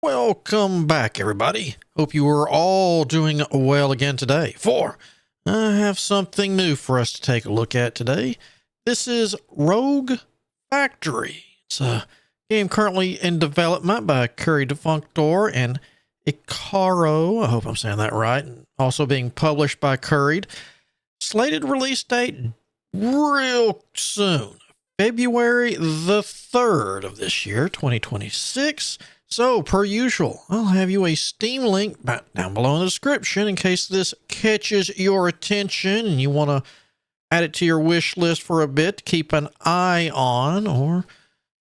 Welcome back, everybody. Hope you are all doing well again today. I have something new for us to take a look at today. This is Rogue Factory. It's a game currently in development by Curry Defunctor and Icaro. I hope I'm saying that right. And also being published by Curried. Slated release date real soon. February the 3rd of this year, 2026. So, per usual, I'll have you a Steam link down below in the description in case this catches your attention and you want to add it to your wish list for a bit to keep an eye on, or,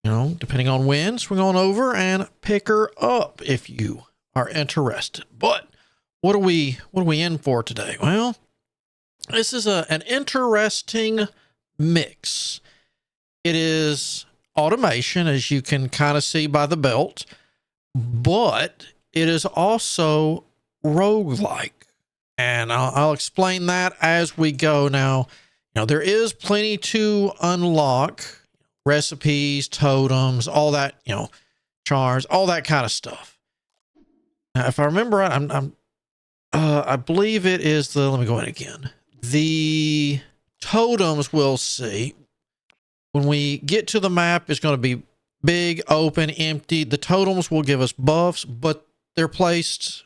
depending on when, swing on over and pick her up if you are interested. But what are we in for today? Well, this is an interesting mix. It is automation, as you can kind of see by the belt. But it is also roguelike, and I'll explain that as we go. Now, there is plenty to unlock: recipes, totems, all that, charms, all that kind of stuff. Now, if I remember right, I believe it is let me go in again. The totems we'll see when we get to the map is going to be big, open, empty. The totems will give us buffs, but they're placed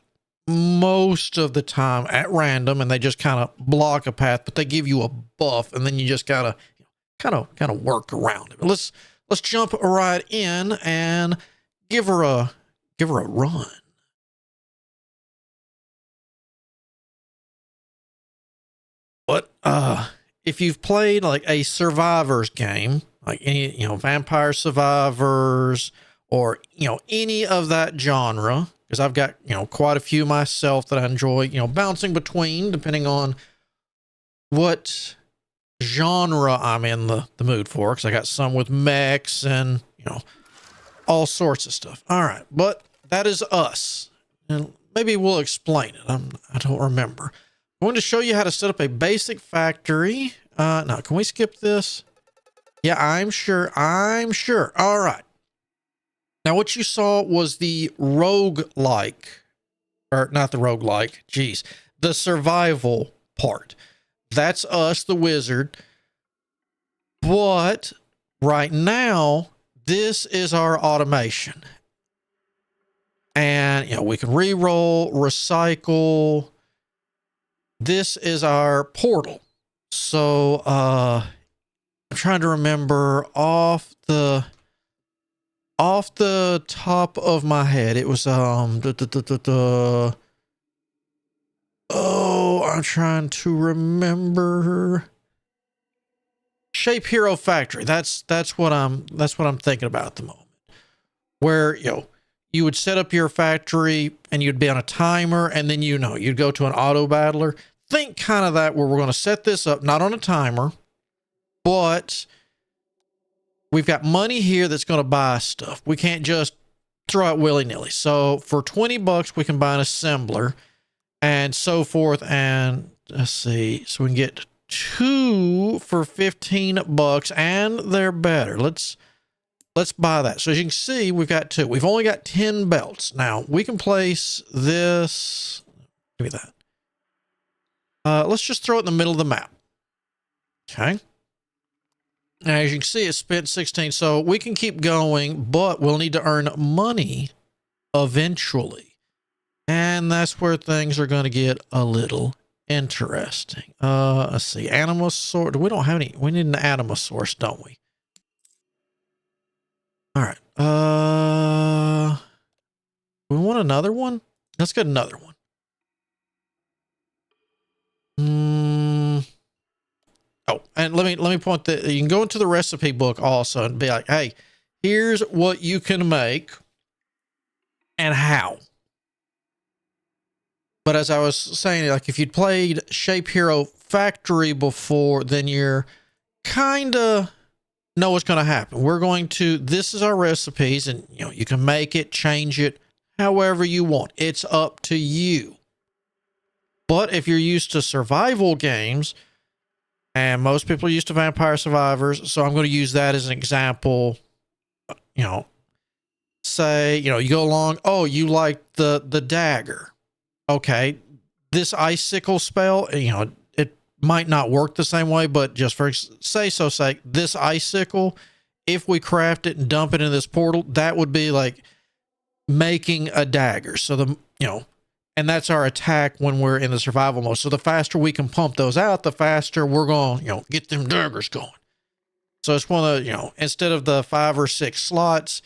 most of the time at random, and they just kind of block a path, but they give you a buff, and then you just gotta kind of work around it. Let's jump right in and give her a run. But if you've played like a survivors game, like any, Vampire Survivors, or, any of that genre, because I've got, quite a few myself that I enjoy, bouncing between, depending on what genre I'm in the mood for, because I got some with mechs and, all sorts of stuff. All right, but that is us. And maybe we'll explain it. I don't remember. I'm going to show you how to set up a basic factory. Now, can we skip this? Yeah, I'm sure. All right. Now, what you saw was the roguelike, or not the roguelike, geez, the survival part. That's us, the wizard. But right now, this is our automation. And, we can re-roll, recycle. This is our portal. So, I'm trying to remember off the top of my head. It was I'm trying to remember. Shape Hero Factory. That's what I'm thinking about at the moment. Where you would set up your factory and you'd be on a timer, and then you'd go to an auto battler. Think kind of that, where we're going to set this up not on a timer, but we've got money here that's going to buy stuff. We can't just throw it willy-nilly. So for $20, we can buy an assembler and so forth. And let's see. So we can get 2 for $15, and they're better. Let's buy that. So as you can see, we've got 2. We've only got 10 belts. Now we can place this. Give me that. Let's just throw it in the middle of the map. Okay. Now, as you can see, it spent 16, so we can keep going, but we'll need to earn money eventually. And that's where things are going to get a little interesting. Let's see, Animosaurus. We don't have any. We need an Animosaurus, don't we? All right. We want another one? Let's get another one. Oh, and let me point that you can go into the recipe book also and be like, hey, here's what you can make and how. But as I was saying, like if you'd played Shape Hero Factory before, then you're kind of know what's going to happen. This is our recipes, and you can make it, change it however you want. It's up to you. But if you're used to survival games, and most people are used to Vampire Survivors, so I'm going to use that as an example. say, you know, you go along, oh, you like the dagger. Okay, this icicle spell, you know, it might not work the same way, but just for sake, this icicle, if we craft it and dump it in this portal, that would be like making a dagger. So the, you know, and that's our attack when we're in the survival mode. So the faster we can pump those out, the faster we're going to, you know, get them daggers going. So it's one of the, you know, instead of the 5 or 6 slots,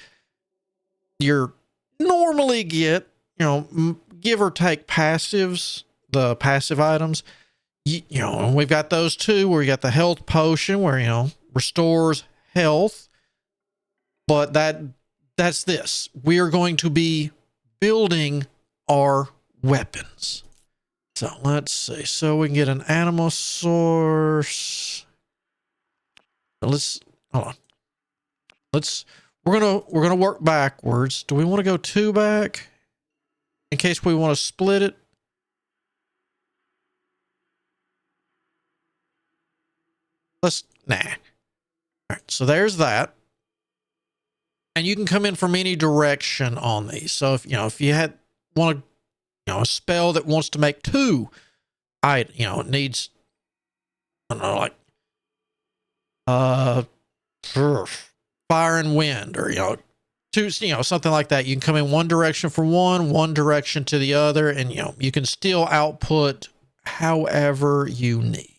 you're normally get, you know, give or take passives, the passive items. You know, we've got those two where you got the health potion where, you know, restores health. But that's this. We are going to be building our weapons. So let's see. So we can get an animal source. Let's hold on. We're gonna work backwards. Do we want to go 2 back in case we want to split it? Nah. All right, so there's that. And you can come in from any direction on these. So if, you know, if you had want to, you know, a spell that wants to make 2, you know, it needs, I don't know, like fire and wind, or, you know, 2, you know, something like that. You can come in one direction for one direction to the other, and, you know, you can still output however you need.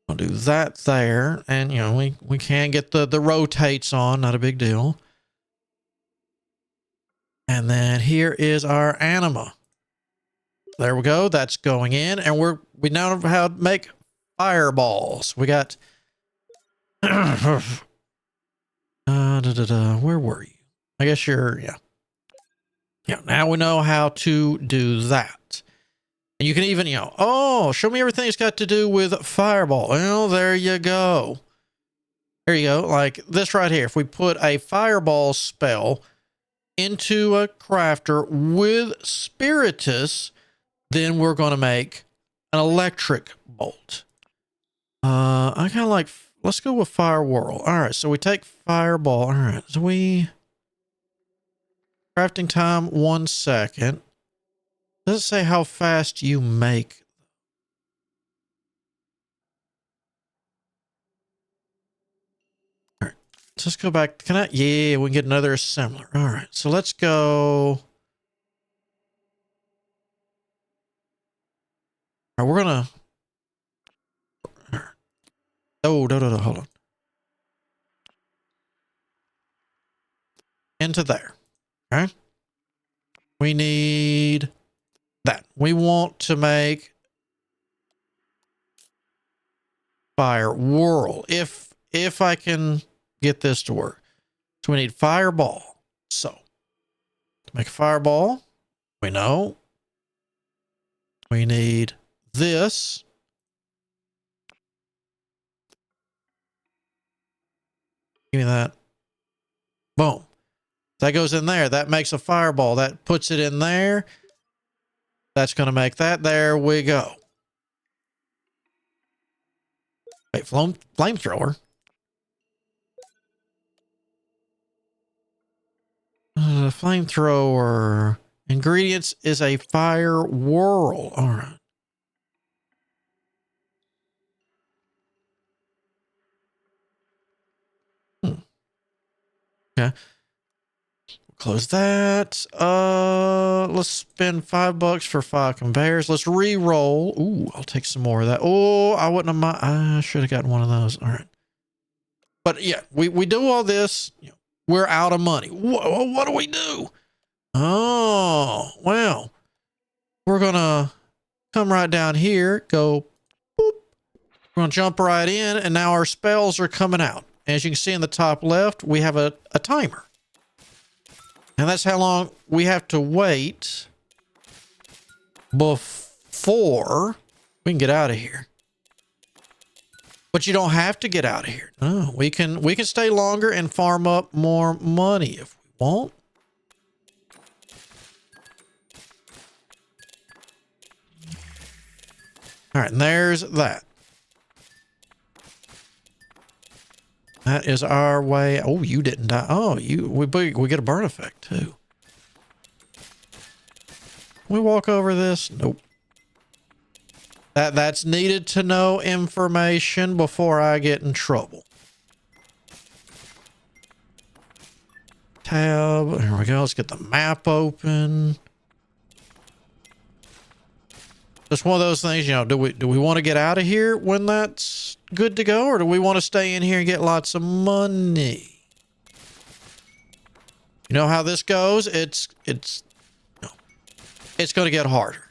I'll do that there, and, you know, we can get the rotates on, not a big deal. And then here is our anima. There we go. That's going in, and we now know how to make fireballs. We got where were you? I guess you're, yeah. Now we know how to do that. And you can even, you know, oh, show me everything it's got to do with fireball. Well, there you go. There you go. Like this right here. If we put a fireball spell into a crafter with spiritus, then we're going to make an electric bolt. I kind of like, let's go with fire whirl. All right. So we take fireball. All right. So crafting time 1 second. Does it say how fast you make? All right. So let's go back. Can I? Yeah, we can get another assembler. All right. So let's go. All right, we're going to. Oh, no. Hold on. Into there. Okay. We need that. We want to make fire whirl. If I can get this to work. So we need fireball. So to make a fireball, we know we need this. Give me that. Boom. That goes in there. That makes a fireball. That puts it in there. That's going to make that. There we go. Wait, flamethrower. Flamethrower. Ingredients is a fire whirl. All right. Okay. Close that. Let's spend $5 for 5 conveyors. Let's re-roll. Ooh, I'll take some more of that. Oh, I wouldn't have. I should have gotten one of those. All right. But yeah, we do all this. You know, we're out of money. What do we do? Oh, well, we're gonna come right down here. Go. Boop. We're gonna jump right in, and now our spells are coming out. As you can see in the top left, we have a timer. And that's how long we have to wait before we can get out of here. But you don't have to get out of here. No, we can stay longer and farm up more money if we want. All right, and there's that. That is our way. Oh, you didn't die. Oh, we get a burn effect too. Can we walk over this? Nope. That's needed to know information before I get in trouble. Tab. Here we go. Let's get the map open. It's one of those things, you know, do we want to get out of here when that's good to go, or do we want to stay in here and get lots of money? You know how this goes? It's going to get harder.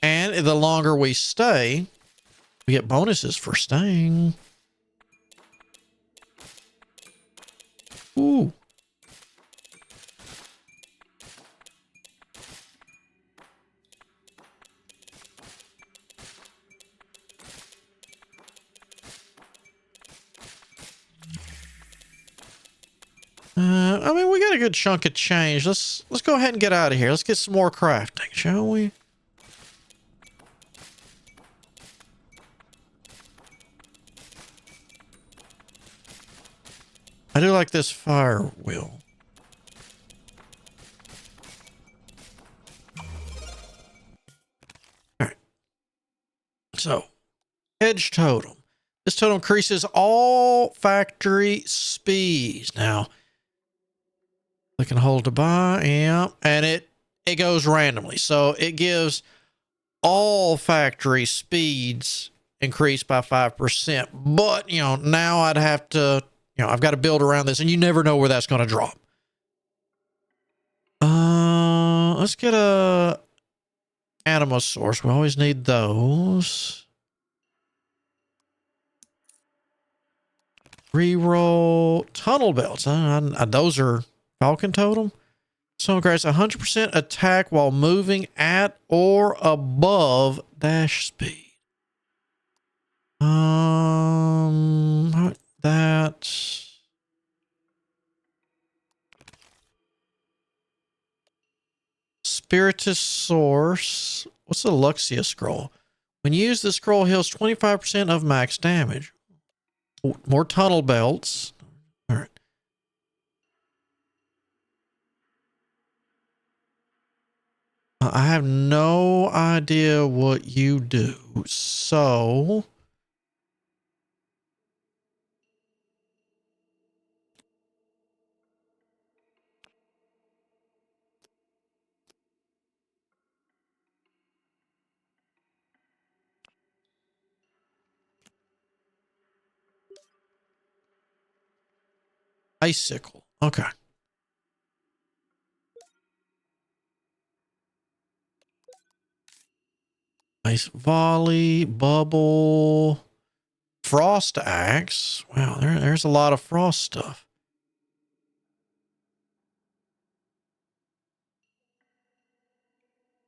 And the longer we stay, we get bonuses for staying. Ooh. I mean, we got a good chunk of change. Let's go ahead and get out of here. Let's get some more crafting, shall we? I do like this fire wheel. All right. So, edge totem. This totem increases all factory speeds. Now, click and hold to buy. Yeah. And it goes randomly. So it gives all factory speeds increased by 5%. But, you know, now I'd have to, you know, I've got to build around this, and you never know where that's going to drop. Let's get a anima source. We always need those. Reroll tunnel belts. Those are falcon totem. So grants 100% attack while moving at or above dash speed. That's Spiritus Source. What's the Luxia scroll? When used, the scroll heals 25% of max damage. More tunnel belts. All right. I have no idea what you do. So icicle. Okay. Ice volley, bubble, frost axe. Wow, there's a lot of frost stuff.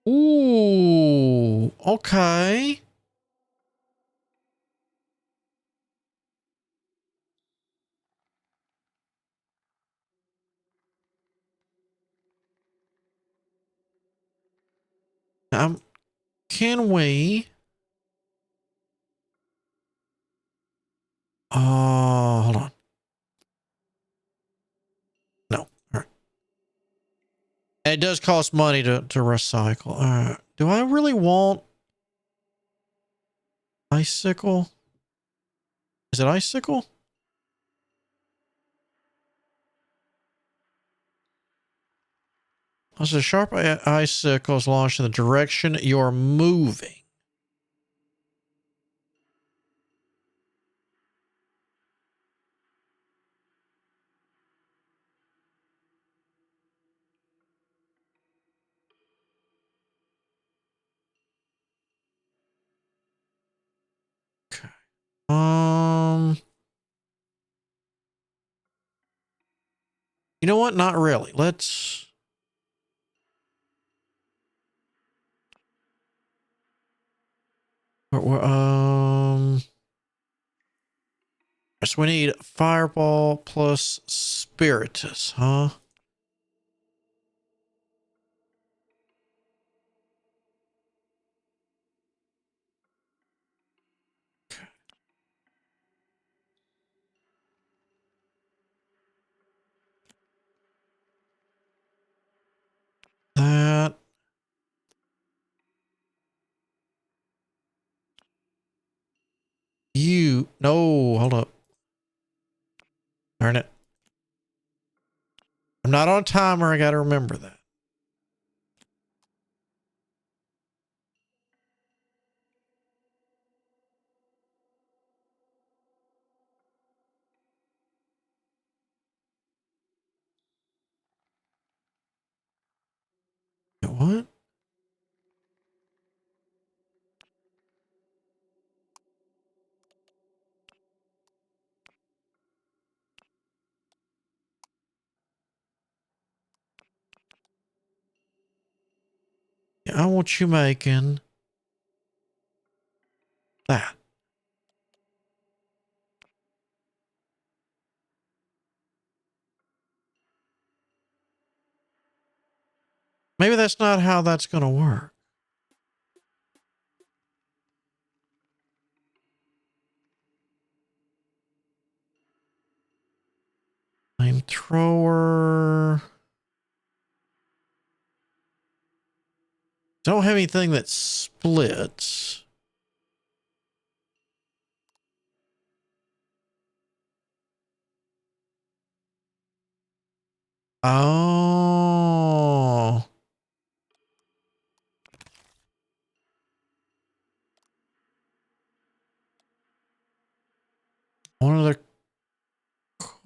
Ooh, okay. Can we? Oh, hold on. No. All right. And it does cost money to recycle. Do I really want icicle? Is it icicle? As a sharp icicle is launched in the direction you're moving. Okay. You know what? Not really. Let's. So we need fireball plus spiritus, huh? No, hold up. Darn it. I'm not on a timer. I got to remember that. What? Yeah, I want you making that. Maybe that's not how that's going to work. Flamethrower. Don't have anything that splits. Oh. One of the,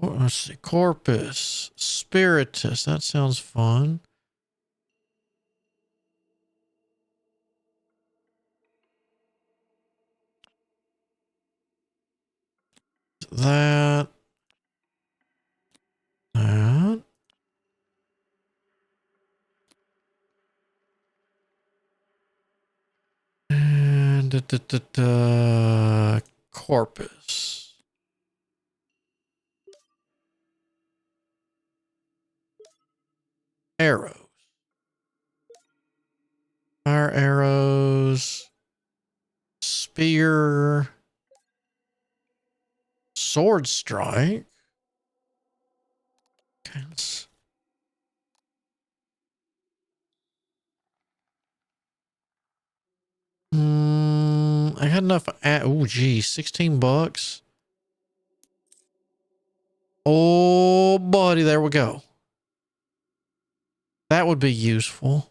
let's see, Corpus, Spiritus. That sounds fun. That. That. And Corpus. Arrows. Fire arrows. Spear. Sword strike. Okay, I had enough. Oh, geez, $16. Oh, buddy, there we go. That would be useful.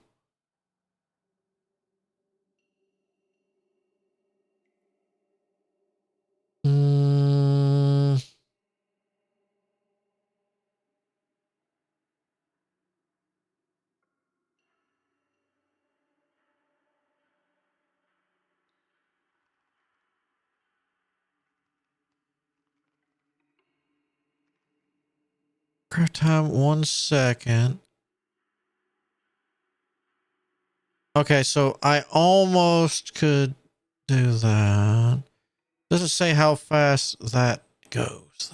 Craft time, 1 second. Okay, so I almost could do that. Doesn't say how fast that goes,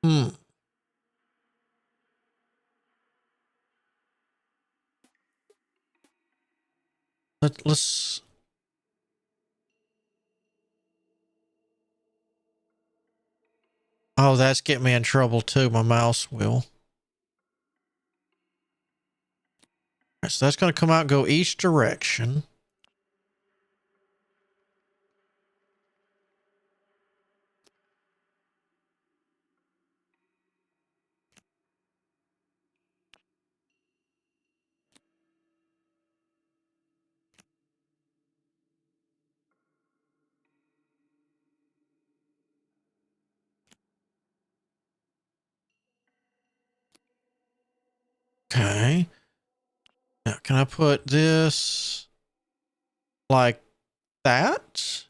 though. Let's. Oh, that's getting me in trouble too. My mouse will. Right, so that's going to come out and go each direction. Okay. Now, can I put this like that?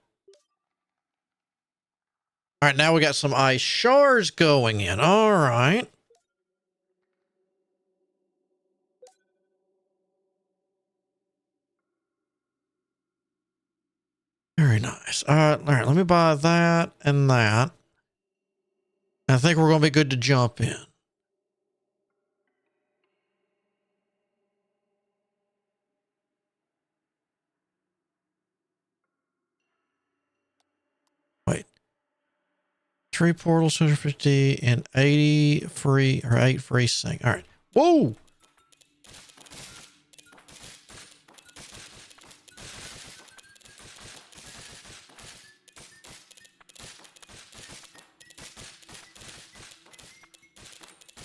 All right, now we got some ice shards going in. All right. Very nice. All right, let me buy that and that. I think we're going to be good to jump in. Wait. 3 portals, 250, and 80 free, or 8 free sync. All right. Whoa!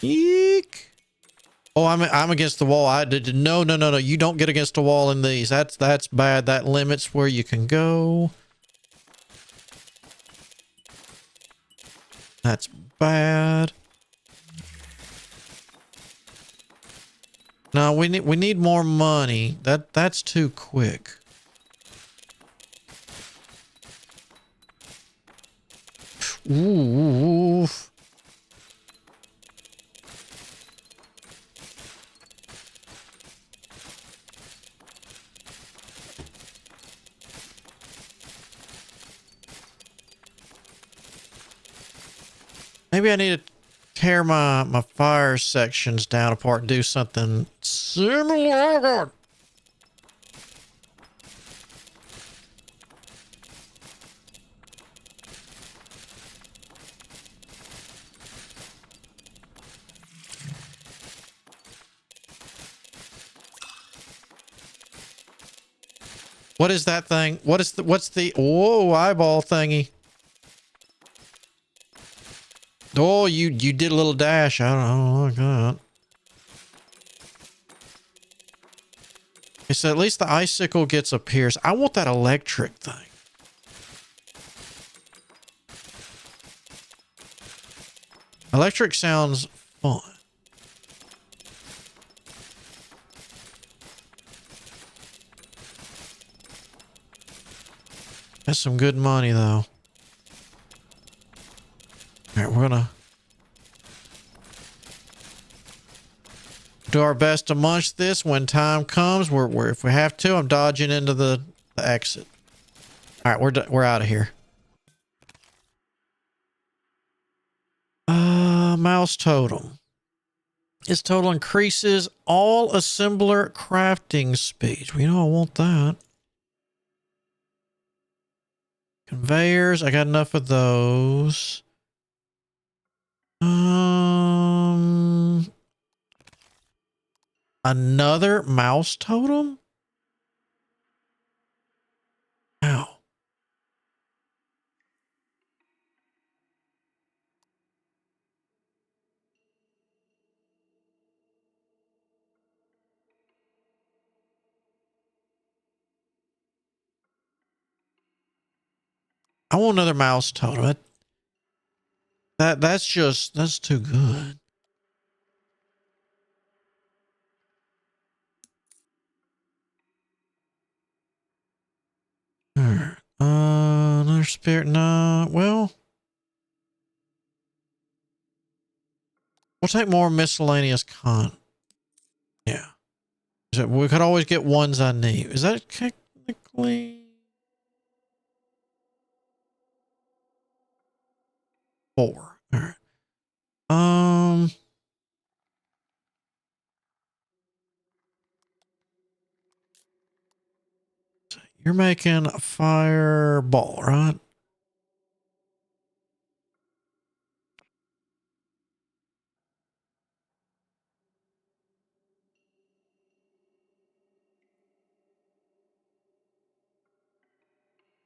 Eek! Oh, I'm against the wall. I did no. You don't get against the wall in these. That's bad. That limits where you can go. That's bad. No, we need more money. That's too quick. Ooh. Maybe I need to tear my fire sections down apart and do something similar. What is that thing? What's the whoa eyeball thingy? Oh, you did a little dash. I don't like that. Okay, so at least the icicle gets a pierce. I want that electric thing. Electric sounds fun. That's some good money, though. All right, we're gonna do our best to munch this when time comes. We're if we have to, I'm dodging into the exit. All right, we're out of here. Mouse totem. Its total increases all assembler crafting speed. We know I want that. Conveyors, I got enough of those. Another mouse totem? Ow. I want another mouse totem. That's too good. All right. Another spirit. No, well, we'll take more miscellaneous con. Yeah. So we could always get ones I need. Is that technically 4? All right. You're making a fireball, right?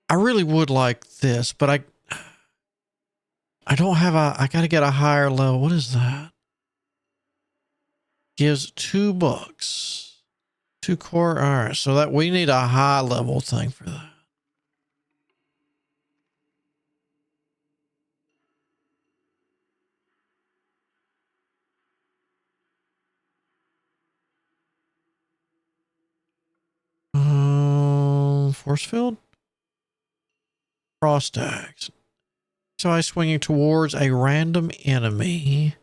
I really would like this, but I don't have I gotta get a higher level. What is that? Gives $2. 2 core. All right. So that we need a high level thing for that. Force field. Cross tags. So I swinging towards a random enemy.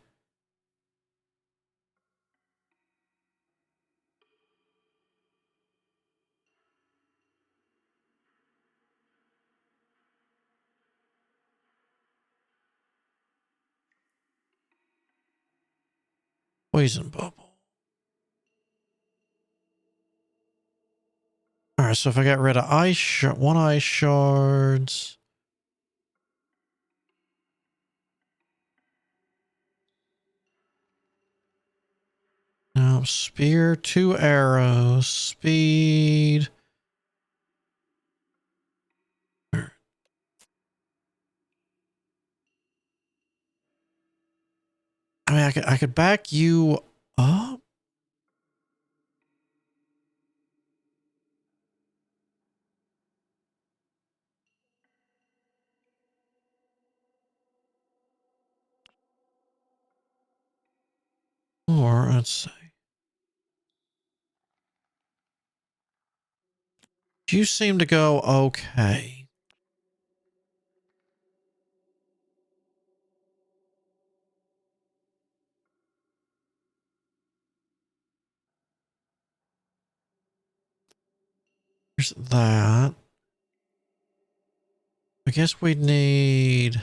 Poison bubble. All right. So if I got rid of one ice shards. Spear, 2 arrows, speed. I mean, I could back you up. Or let's see. You seem to go okay. There's that. I guess we need.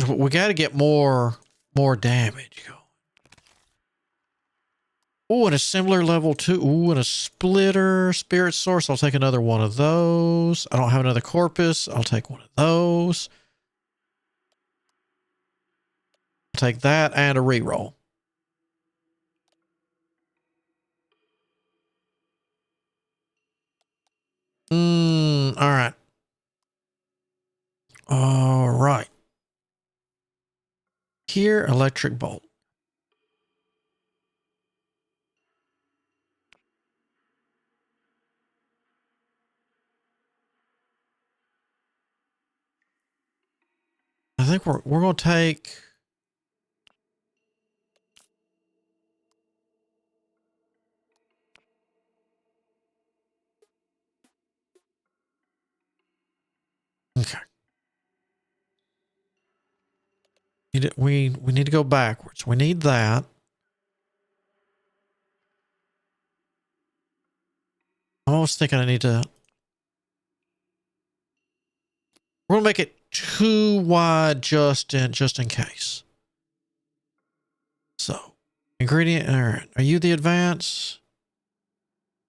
We got to get more damage going. Oh, and a similar level 2. Ooh, and a splitter. Spirit source. I'll take another one of those. I don't have another corpus. I'll take one of those. I'll take that and a reroll. All right. All right. Here, electric bolt. I think we're going to take. Okay. We need to go backwards. We need that. I'm almost thinking I need to. We're gonna make it too wide just in case. So, ingredient. All right. Are you the advance?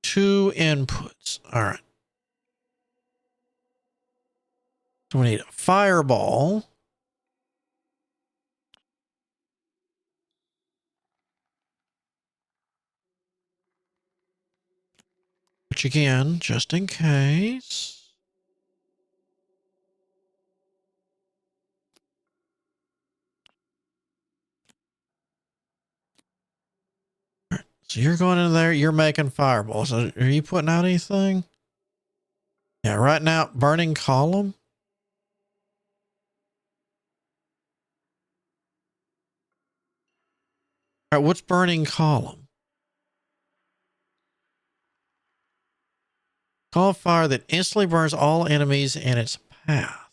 2 inputs. All right. So we need a fireball. Which again, just in case. So you're going in there, you're making fireballs. Are you putting out anything? Yeah, right now, burning column. All right, what's burning column? Call of fire that instantly burns all enemies in its path.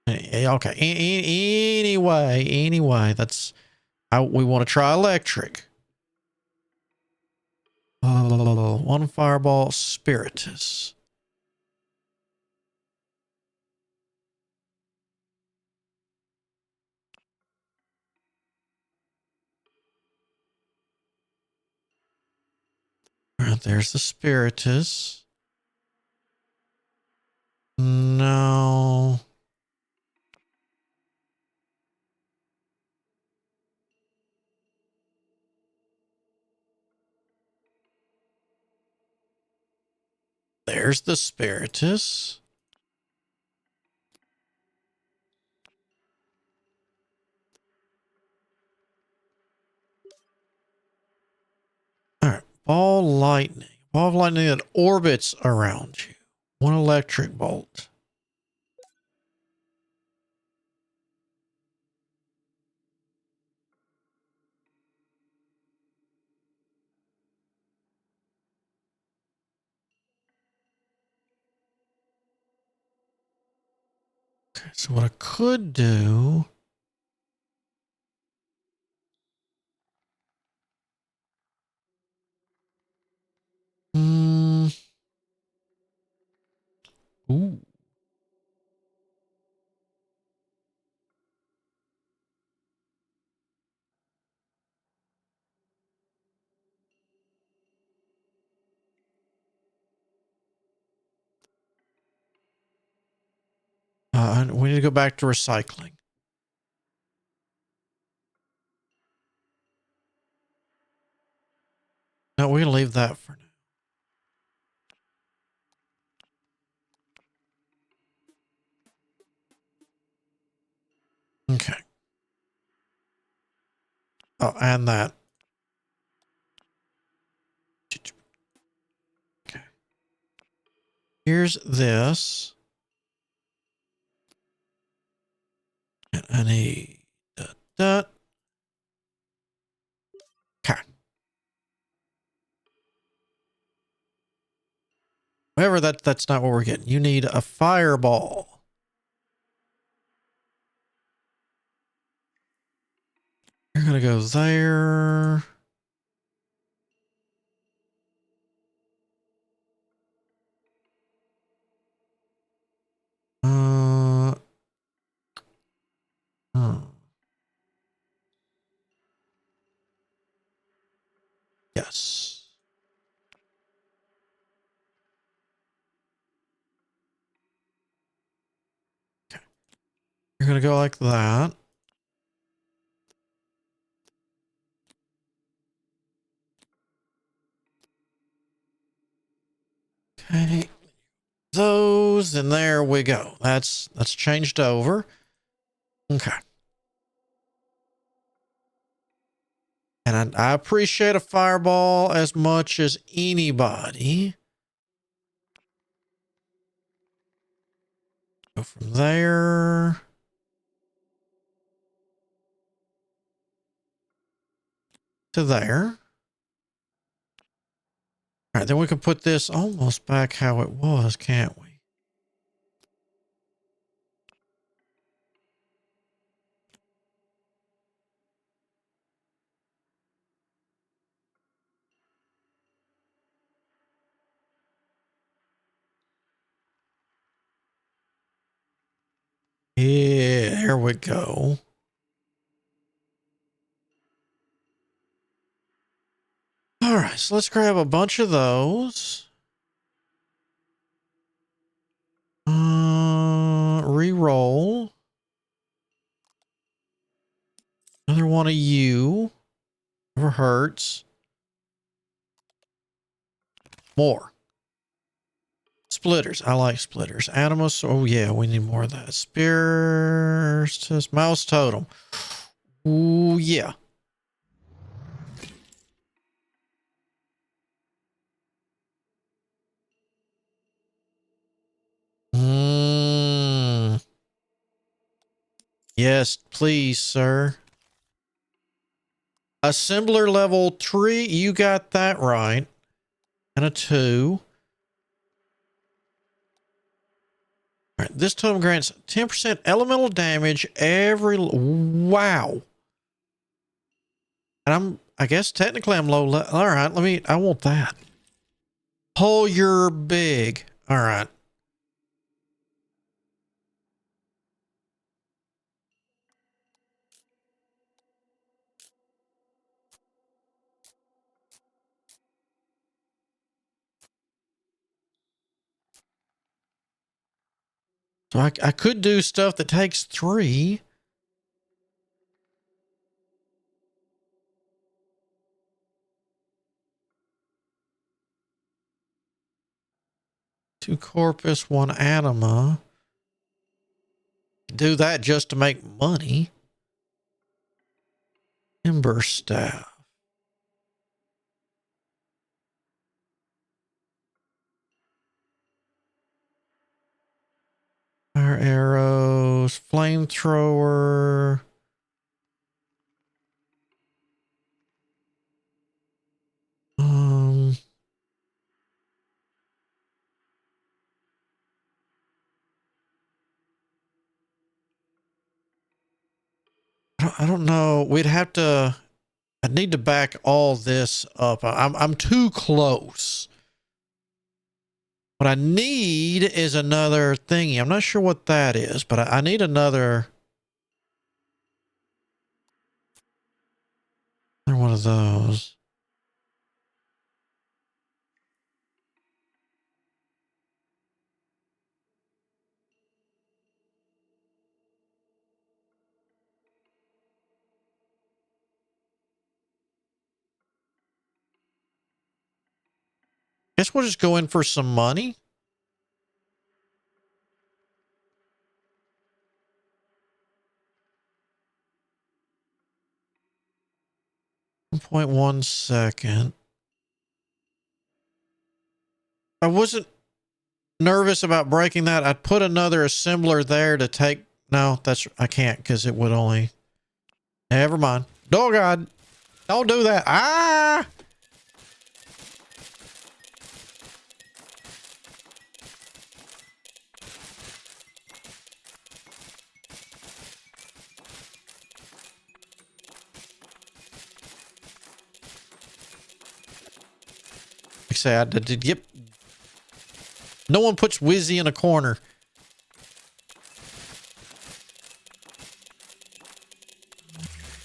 Okay. Anyway, that's how we want to try electric. One fireball, spiritus. All right, there's the spiritus. No. There's the spiritus. All right, ball lightning. Ball of lightning that orbits around you. One electric bolt. Okay, so what I could do. Ooh. We need to go back to recycling. No, we're going to leave that for now. Okay. Oh, and that. Okay. Here's this. And I need that. Okay. However, that's not what we're getting. You need a fireball. You're going to go there. Yes. Okay. You're going to go like that. Okay. Those, and there we go. That's changed over. Okay. And I appreciate a fireball as much as anybody. Go from there to there. All right, then we can put this almost back how it was, can't we? Yeah, there we go. All right, so let's grab a bunch of those. Re-roll. Another one of you. Never hurts. More. Splitters. I like splitters. Animus. Oh, yeah, we need more of that. Spears. Mouse totem. Ooh, yeah. Yes, please, sir. Assembler level 3. You got that right. And a 2. All right, this totem grants 10% elemental damage every... Wow. And I guess technically I'm low level. All right, I want that. Oh, you're big. All right. So I could do stuff that takes 3. Two corpus, one anima. Do that just to make money. Ember staff. Fire arrows, flamethrower. I don't know. We'd have to. I need to back all this up. I'm too close. What I need is another thingy. I'm not sure what that is, but I need another one of those. Guess we'll just go in for some money. .1 second. I wasn't nervous about breaking that. I'd put another assembler there to take. No, I can't because it would only. Never mind. Oh God, don't do that. Ah! Like I say, I did get. No one puts Wizzy in a corner.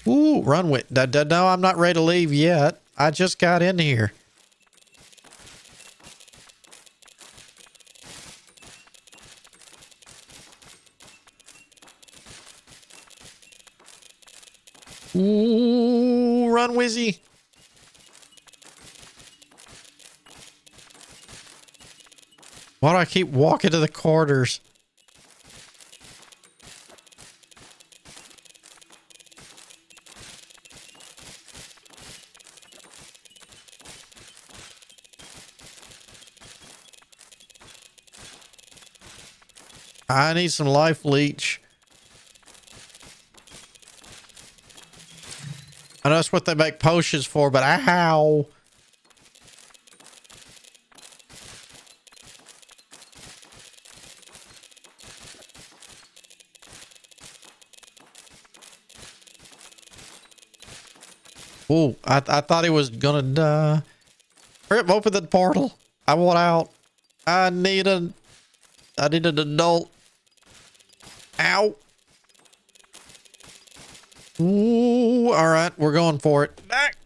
Ooh, run with. No, I'm not ready to leave yet. I just got in here. Ooh, run, Wizzy. Why do I keep walking to the corners? I need some life leech. I know that's what they make potions for, but ow. Ooh, I thought he was gonna die. Hurry up, open the portal. I want out. I need an adult. Ow. Ooh, all right, we're going for it. Back.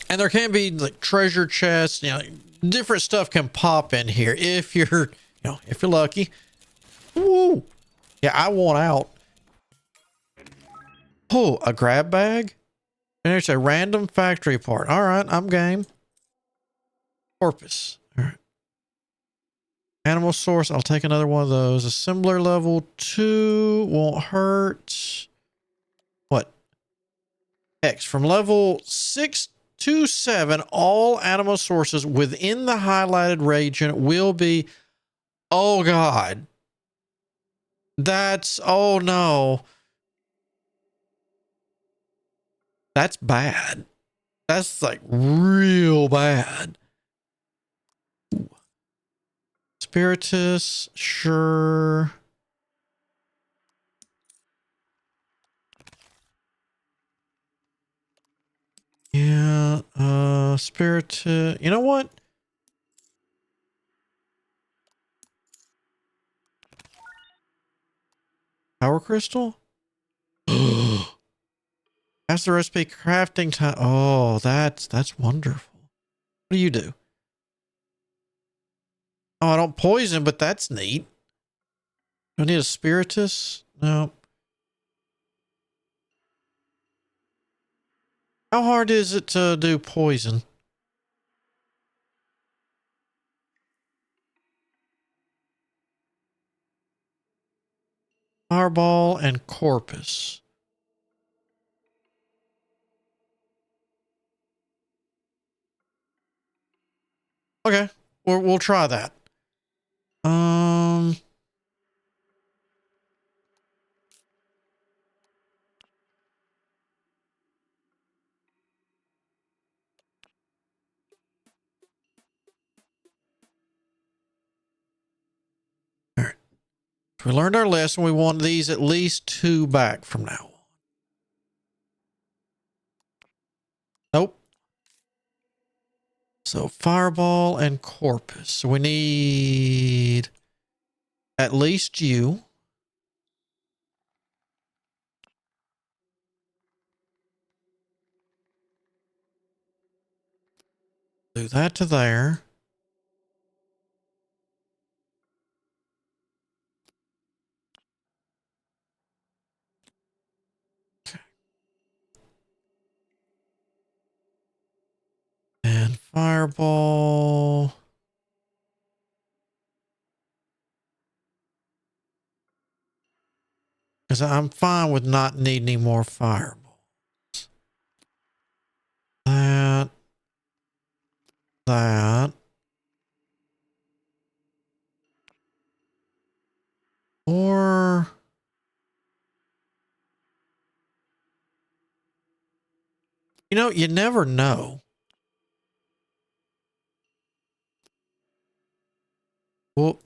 And there can be like treasure chests, you know, different stuff can pop in here if you're, if you're lucky. Ooh. Yeah, I want out. Oh, a grab bag? And it's a random factory part. All right, I'm game. Corpus. All right. Animal source. I'll take another one of those. Assembler level 2 won't hurt. What? X. From level 6 to 7, all animal sources within the highlighted region will be. Oh, God. Oh, no. That's bad. That's like real bad. Spiritus, sure. Yeah, Spiritus. You know what? Power crystal? That's the recipe crafting time. Oh, that's wonderful. What do you do? Oh, I don't poison, but that's neat. Do I need a spiritus? No. How hard is it to do poison? Fireball and corpus. Okay, we'll try that. All right. We learned our lesson. We want these at least 2 back from now on. Nope. So fireball and corpus. So we need at least you. Do that to there. fireball. Because I'm fine with not needing any more fireballs. That. Or... You know, you never know. Well,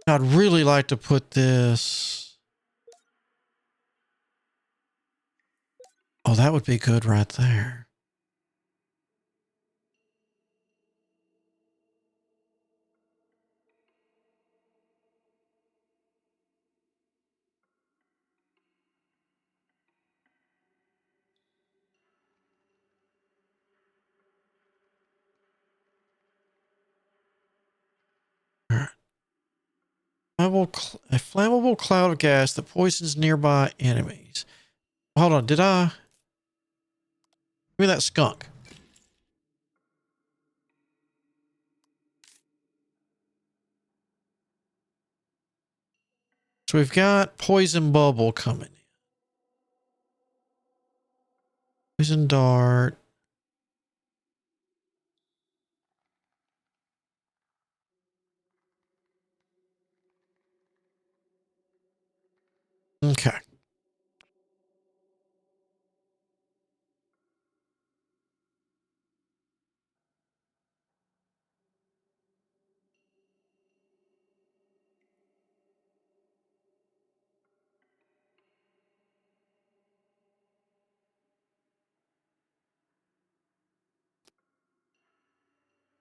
I'd really like to put this. Oh, that would be good right there. All right. A flammable cloud of gas that poisons nearby enemies. Hold on, did I? Give me that skunk. So we've got poison bubble coming in. Poison dart. Okay.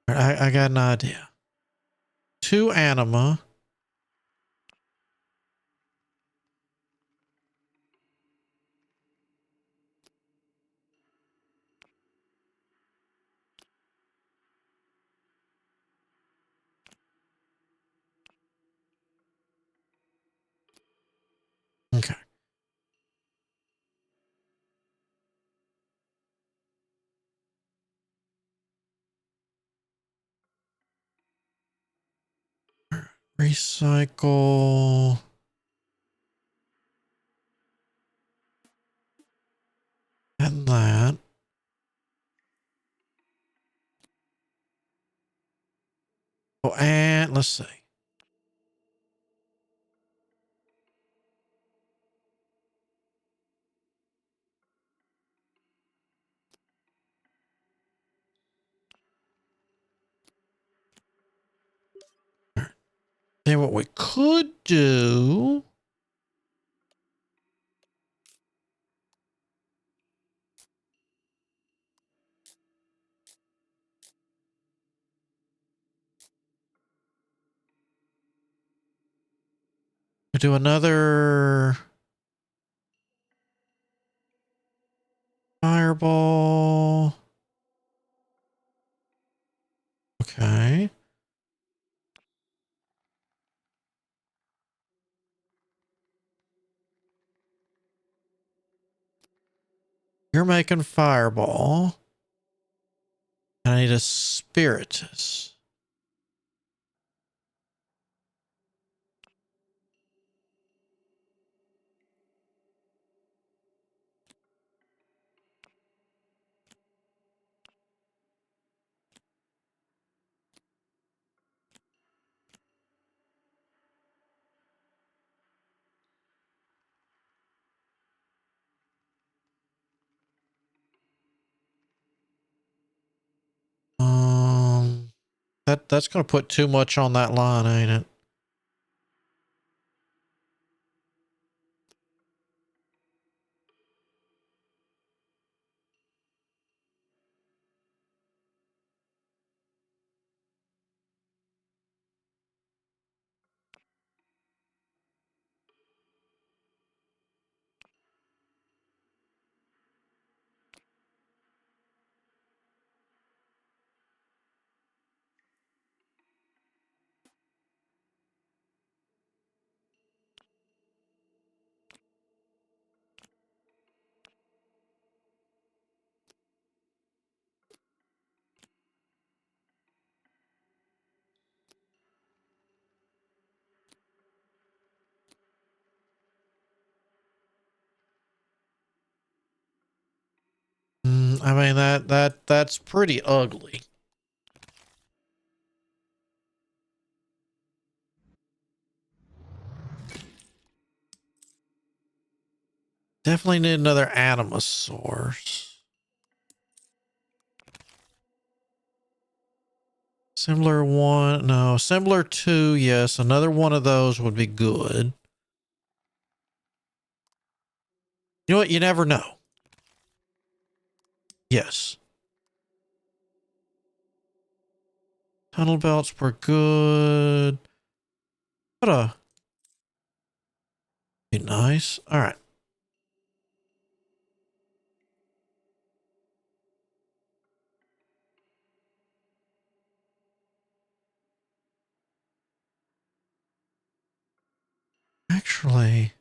All right, I got an idea. 2 anima. Okay. Recycle. And that. Oh, and let's see. Then what we could do. Do another fireball. Okay. You're making fireball. And I need a spiritus. That's gonna put too much on that line, ain't it? I mean, that's pretty ugly. Definitely need another anima source. Similar one, no, similar two, yes. Another one of those would be good. You know what? You never know. Yes. Tunnel belts were good. What a be nice. All right. Actually,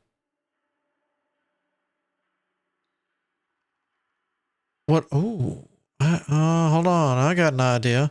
what? Oh, hold on. I got an idea.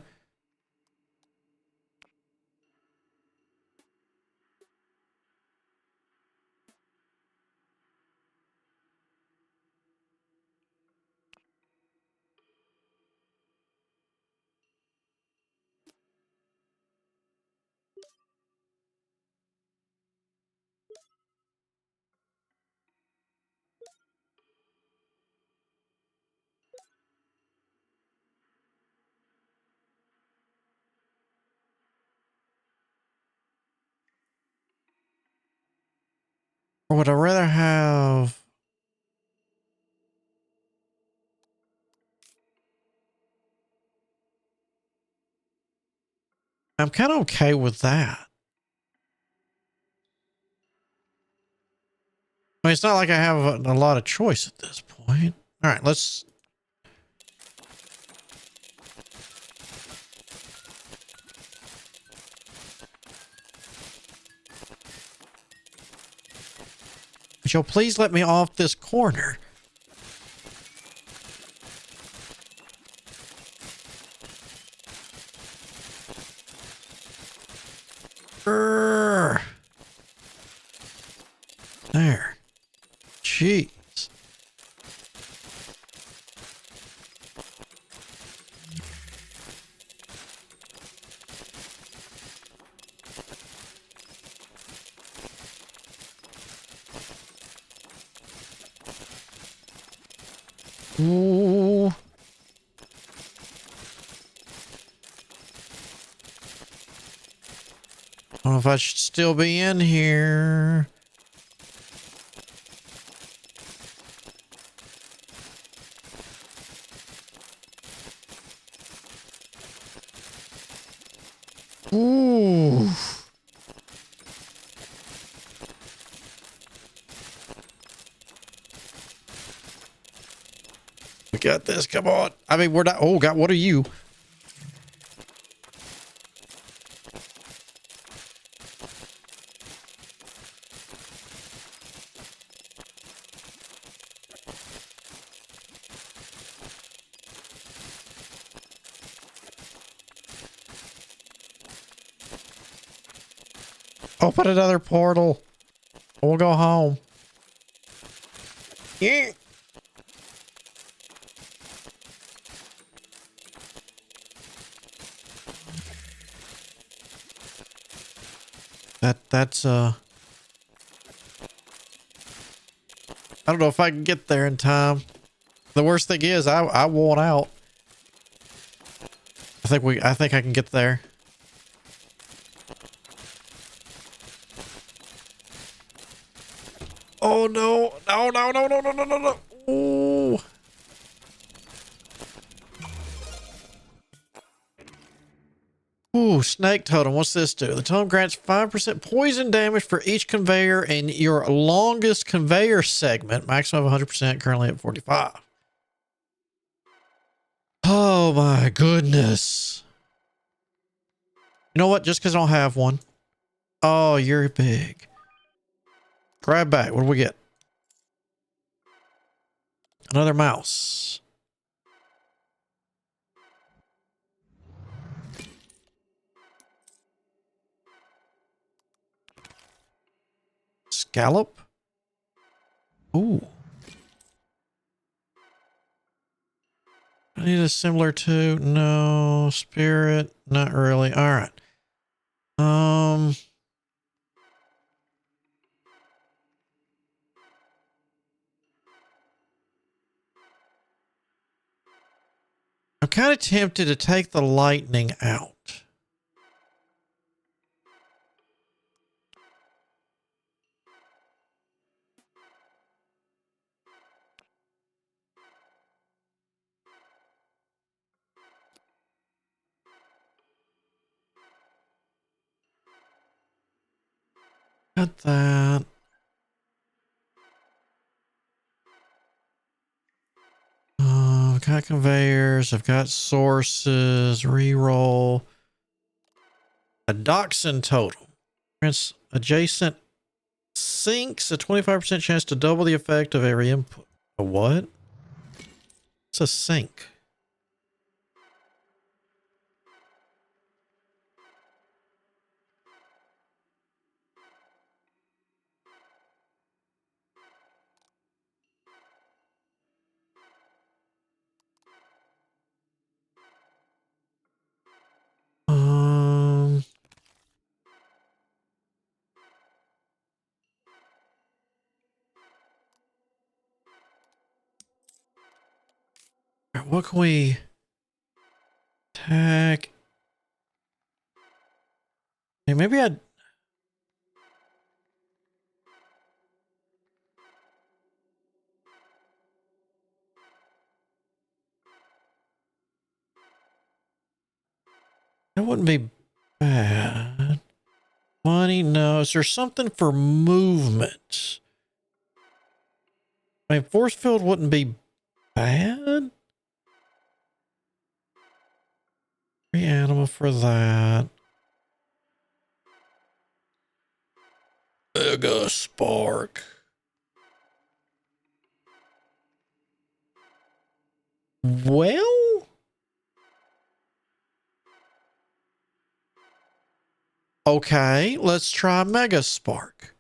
Or would I rather have? I'm kind of okay with that. I mean, it's not like I have a lot of choice at this point. All right, let's. Would you please let me off this corner? Urgh. There. Jeez. Ooh. I don't know if I should still be in here. Ooh. We got this. Come on. I mean, we're not. Oh, God, what are you? Open another portal. We'll go home. Yeah. That's I don't know if I can get there in time. The worst thing is I want out. I think I can get there. Oh no. No, no, no, no, no, no, no, no. Ooh. Ooh, snake totem. What's this do? The totem grants 5% poison damage for each conveyor in your longest conveyor segment. Maximum of 100%, currently at 45. Oh my goodness. You know what? Just because I don't have one. Oh, you're big. Grab back. What do we get? Another mouse. Scallop. Ooh. I need a similar to, no, spirit, not really. All right. I'm kind of tempted to take the lightning out. Got that. I've got conveyors. I've got sources. Reroll. A dachshund totem. Adjacent sinks a 25% chance to double the effect of every input. A what? It's a sink. What can we attack? Hey, maybe that wouldn't be bad. Money, no. Is there something for movement? I mean, force field wouldn't be bad. Free animal for that. Mega spark. Well, okay, let's try Mega Spark.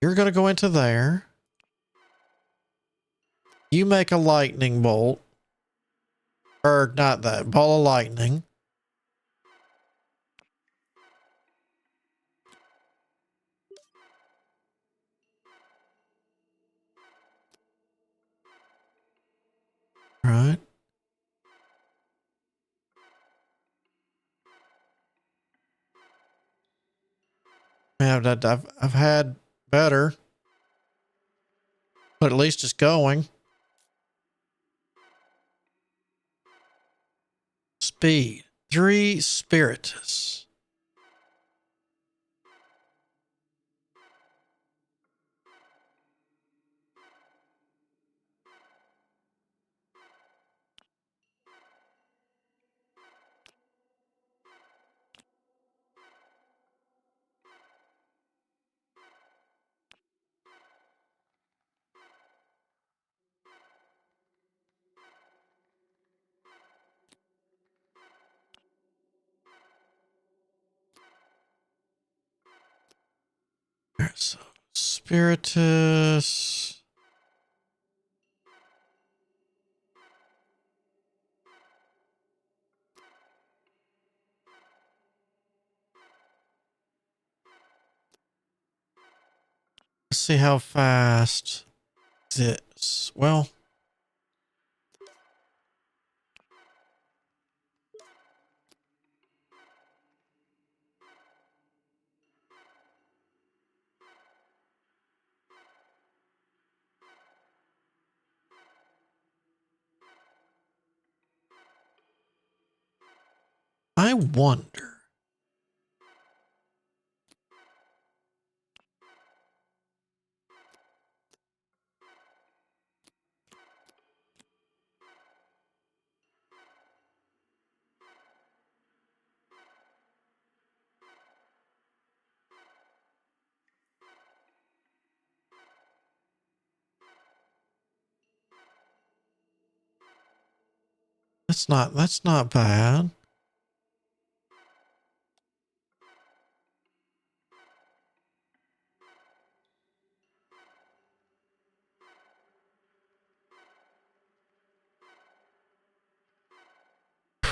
You're going to go into there. You make a lightning bolt. Or not that, ball of lightning. Right. I've had better, but at least it's going. Speed. 3 spiritus. Alright, so spiritus. Let's see how fast this. Well, I wonder. That's not bad.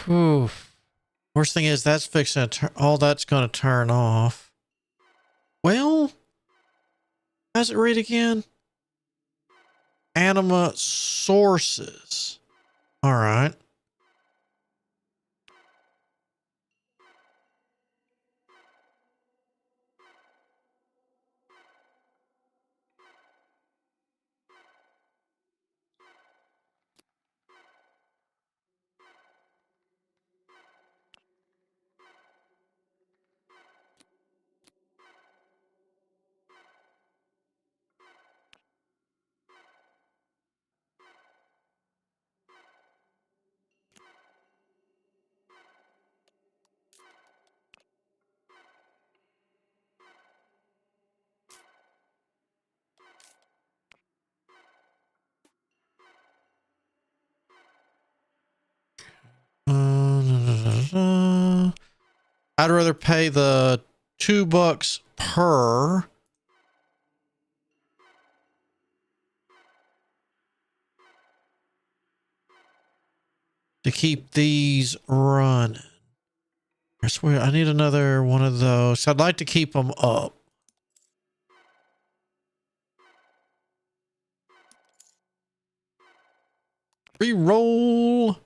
Whew. Worst thing is that's fixing to all that's going to turn off. Well, how's it read again? Anima sources. All right. I'd rather pay the $2 per. To keep these running. I swear I need another one of those. I'd like to keep them up. Reroll.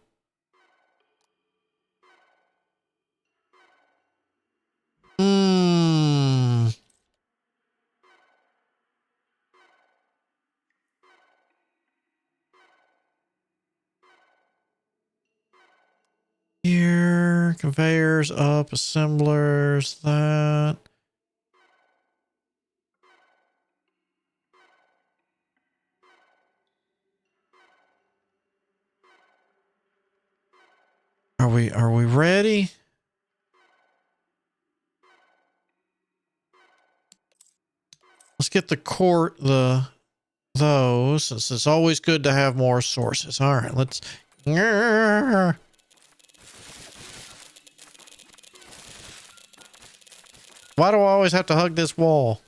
Here, conveyors up, assemblers, that. Are we ready? Let's get those, since it's always good to have more sources. All right, let's. Why do I always have to hug this wall?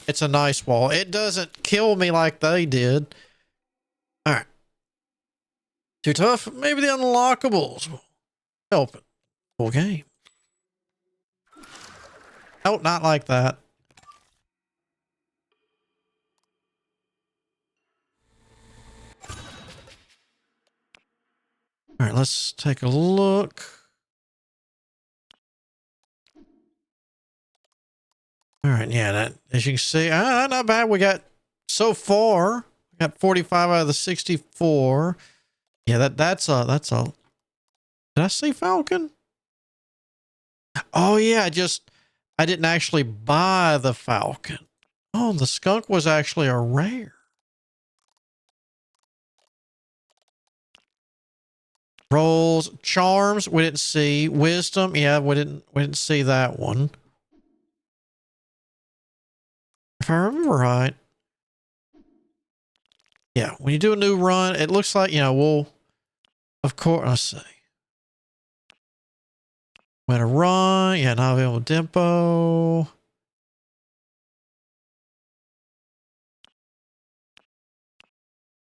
It's a nice wall. It doesn't kill me like they did. All right. Too tough? Maybe the unlockables will help it. Full game. Oh, not like that. All right, let's take a look. All right, yeah, that, as you can see, not bad. We got so far, we got 45 out of the 64. Yeah, that's a. Did I say Falcon? Oh yeah, I didn't actually buy the Falcon. Oh, the skunk was actually a rare. Rolls, charms, we didn't see. Wisdom, yeah, we didn't see that one. If I remember right. Yeah, when you do a new run, it looks like, we'll, of course, let's see. When a run, yeah, not available tempo.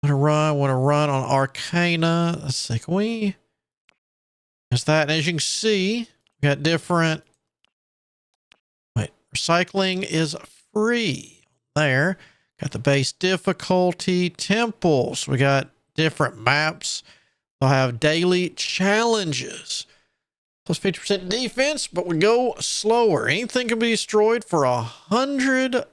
Want to run on Arcana. Let's see, can we? There's that. And as you can see, we got different. Wait, recycling is free there. Got the base difficulty, temples. We got different maps. They'll have daily challenges. Plus 50% defense, but we go slower. Anything can be destroyed for $100.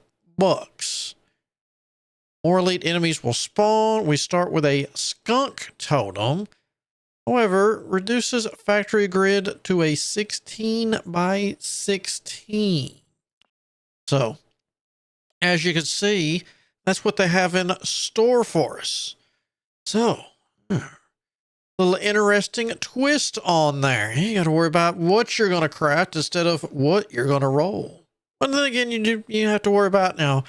More elite enemies will spawn. We start with a skunk totem. However, reduces factory grid to a 16 by 16. So, as you can see, that's what they have in store for us. So, little interesting twist on there. You got to worry about what you're going to craft instead of what you're going to roll. But then again, you have to worry about now.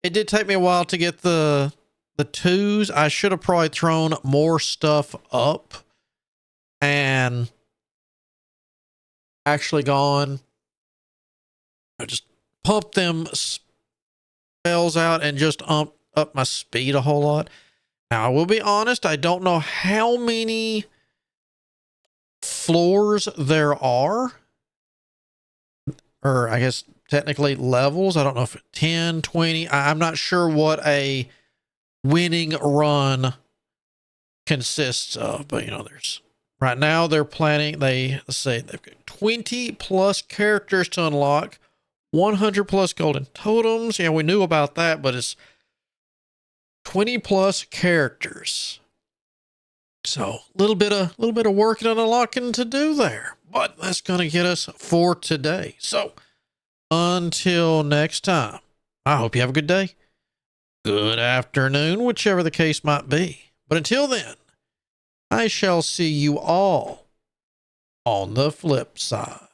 It did take me a while to get the twos. I should have probably thrown more stuff up and actually gone. I just pump them spells out and just up my speed a whole lot. Now, I will be honest, I don't know how many floors there are, or I guess technically levels. I don't know if 10, 20. I'm not sure what a winning run consists of, but you know, there's right now they're planning, let's say they've got 20 plus characters to unlock, 100 plus golden totems. Yeah, we knew about that, but it's 20 plus characters. So a little bit of working and unlocking to do there, but that's going to get us for today. So until next time, I hope you have a good day, good afternoon, whichever the case might be. But until then, I shall see you all on the flip side.